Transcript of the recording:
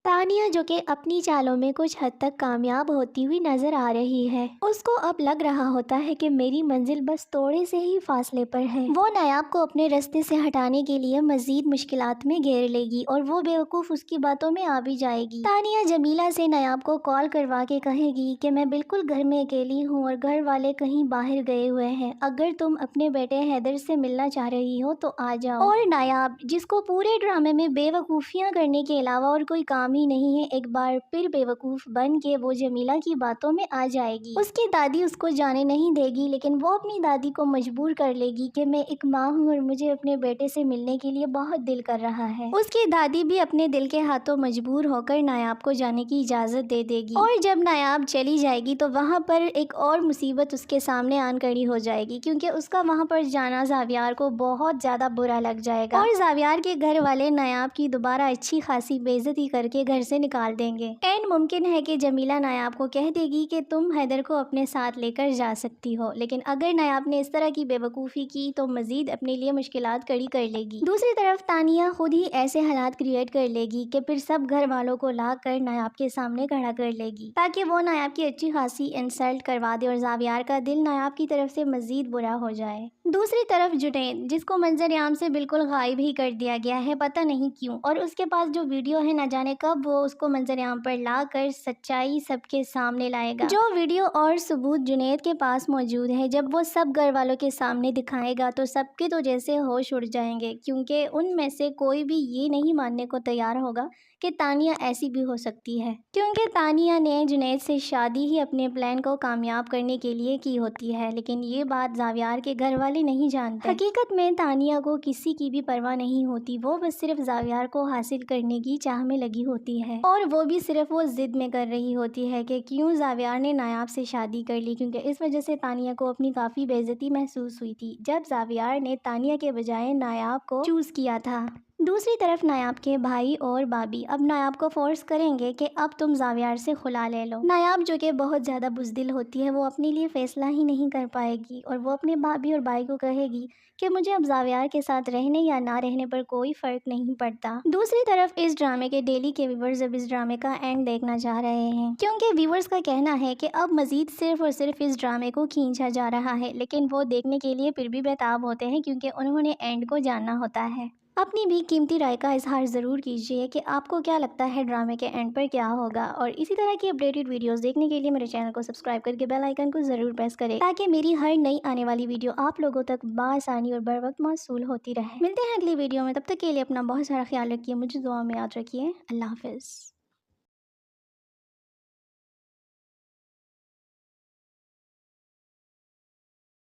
تانیہ جو کہ اپنی چالوں میں کچھ حد تک کامیاب ہوتی ہوئی نظر آ رہی ہے، اس کو اب لگ رہا ہوتا ہے کہ میری منزل بس تھوڑے سے ہی فاصلے پر ہے۔ وہ نایاب کو اپنے راستے سے ہٹانے کے لیے مزید مشکلات میں گھیر لے گی اور وہ بے وقوف اس کی باتوں میں آ بھی جائے گی۔ تانیہ جمیلہ سے نایاب کو کال کروا کے کہے گی کہ میں بالکل گھر میں اکیلی ہوں اور گھر والے کہیں باہر گئے ہوئے ہیں، اگر تم اپنے بیٹے حیدر سے ملنا چاہ رہی ہو تو آ جاؤ۔ اور نایاب، جس کو پورے ڈرامے میں بے وقوفیاں کرنے کے علاوہ اور کوئی کام ہی نہیں ہے، ایک بار پھر بے وقوف بن کے وہ جمیلہ کی باتوں میں آ جائے گی۔ اس کی دادی اس کو جانے نہیں دے گی، لیکن وہ اپنی دادی کو مجبور کر لے گی کہ میں ایک ماں ہوں اور مجھے اپنے بیٹے سے ملنے کے لیے بہت دل کر رہا ہے۔ اس کی دادی بھی اپنے دل کے ہاتھوں مجبور ہو کر نایاب کو جانے کی اجازت دے دے گی، اور جب نایاب چلی جائے گی تو وہاں پر ایک اور مصیبت اس کے سامنے آن کھڑی ہو جائے گی، کیونکہ اس کا وہاں پر جانا زاویار کو بہت زیادہ برا لگ جائے گا، اور زاویار کے گھر والے نایاب کی دوبارہ اچھی خاصی بے عزتی کر کے گھر سے نکال دیں گے۔ ممکن ہے کہ جمیلہ نایاب کو کہہ دے گی کہ تم حیدر کو اپنے ساتھ لے کر جا سکتی ہو، لیکن اگر نایاب نے اس طرح کی بے وقوفی کی تو مزید اپنے لیے مشکلات کھڑی کر لے گی۔ دوسری طرف تانیہ خود ہی ایسے حالات کریٹ کر لے گی کہ پھر سب گھر والوں کو لا کر نایاب کے سامنے کھڑا کر لے گی، تاکہ وہ نایاب کی اچھی خاصی انسلٹ کروا دے اور زاویار کا دل نایاب کی طرف سے مزید برا ہو جائے۔ دوسری طرف جنید، جس کو منظر عام سے بالکل غائب ہی کر دیا گیا ہے پتہ نہیں کیوں، اور اس کے پاس جو ویڈیو ہے نہ جانے کب وہ اس کو منظر عام پر لا کر سچائی سب کے سامنے لائے گا۔ جو ویڈیو اور ثبوت جنید کے پاس موجود ہے، جب وہ سب گھر والوں کے سامنے دکھائے گا تو سب کے تو جیسے ہوش اڑ جائیں گے، کیونکہ ان میں سے کوئی بھی یہ نہیں ماننے کو تیار ہوگا کہ تانیہ ایسی بھی ہو سکتی ہے، کیونکہ تانیہ نے جنید سے شادی ہی اپنے پلان کو کامیاب کرنے کے لیے کی ہوتی ہے، لیکن یہ بات زاویار کے گھر والے نہیں جانتے۔ حقیقت میں تانیہ کو کسی کی بھی پرواہ نہیں ہوتی، وہ بس صرف زاویار کو حاصل کرنے کی چاہ میں لگی ہوتی ہے، اور وہ بھی صرف وہ ضد میں کر رہی ہوتی ہے کہ کیوں زاویار نے نایاب سے شادی کر لی، کیونکہ اس وجہ سے تانیہ کو اپنی کافی بے عزتی محسوس ہوئی تھی جب زاویار نے تانیہ کے بجائے نایاب کو چوز کیا تھا۔ دوسری طرف نایاب کے بھائی اور بھابھی اب نایاب کو فورس کریں گے کہ اب تم زاویار سے خلا لے لو۔ نایاب جو کہ بہت زیادہ بزدل ہوتی ہے، وہ اپنے لیے فیصلہ ہی نہیں کر پائے گی، اور وہ اپنے بھابھی اور بھائی کو کہے گی کہ مجھے اب زاویار کے ساتھ رہنے یا نہ رہنے پر کوئی فرق نہیں پڑتا۔ دوسری طرف اس ڈرامے کے ڈیلی کے ویورز اب اس ڈرامے کا اینڈ دیکھنا چاہ رہے ہیں، کیونکہ ویورز کا کہنا ہے کہ اب مزید صرف اور صرف اس ڈرامے کو کھینچا جا رہا ہے، لیکن وہ دیکھنے کے لیے پھر بھی بےتاب ہوتے ہیں کیونکہ انہوں نے اینڈ کو جاننا ہوتا ہے۔ اپنی بھی قیمتی رائے کا اظہار ضرور کیجیے کہ آپ کو کیا لگتا ہے ڈرامے کے اینڈ پر کیا ہوگا، اور اسی طرح کی اپڈیٹڈ ویڈیوز دیکھنے کے لیے میرے چینل کو سبسکرائب کر کے بیل آئیکن کو ضرور پریس کریں، تاکہ میری ہر نئی آنے والی ویڈیو آپ لوگوں تک بآسانی اور بر وقت موصول ہوتی رہے۔ ملتے ہیں اگلی ویڈیو میں، تب تک کے لیے اپنا بہت سارا خیال رکھیے، مجھے دعا میں یاد رکھیے۔ اللہ حافظ۔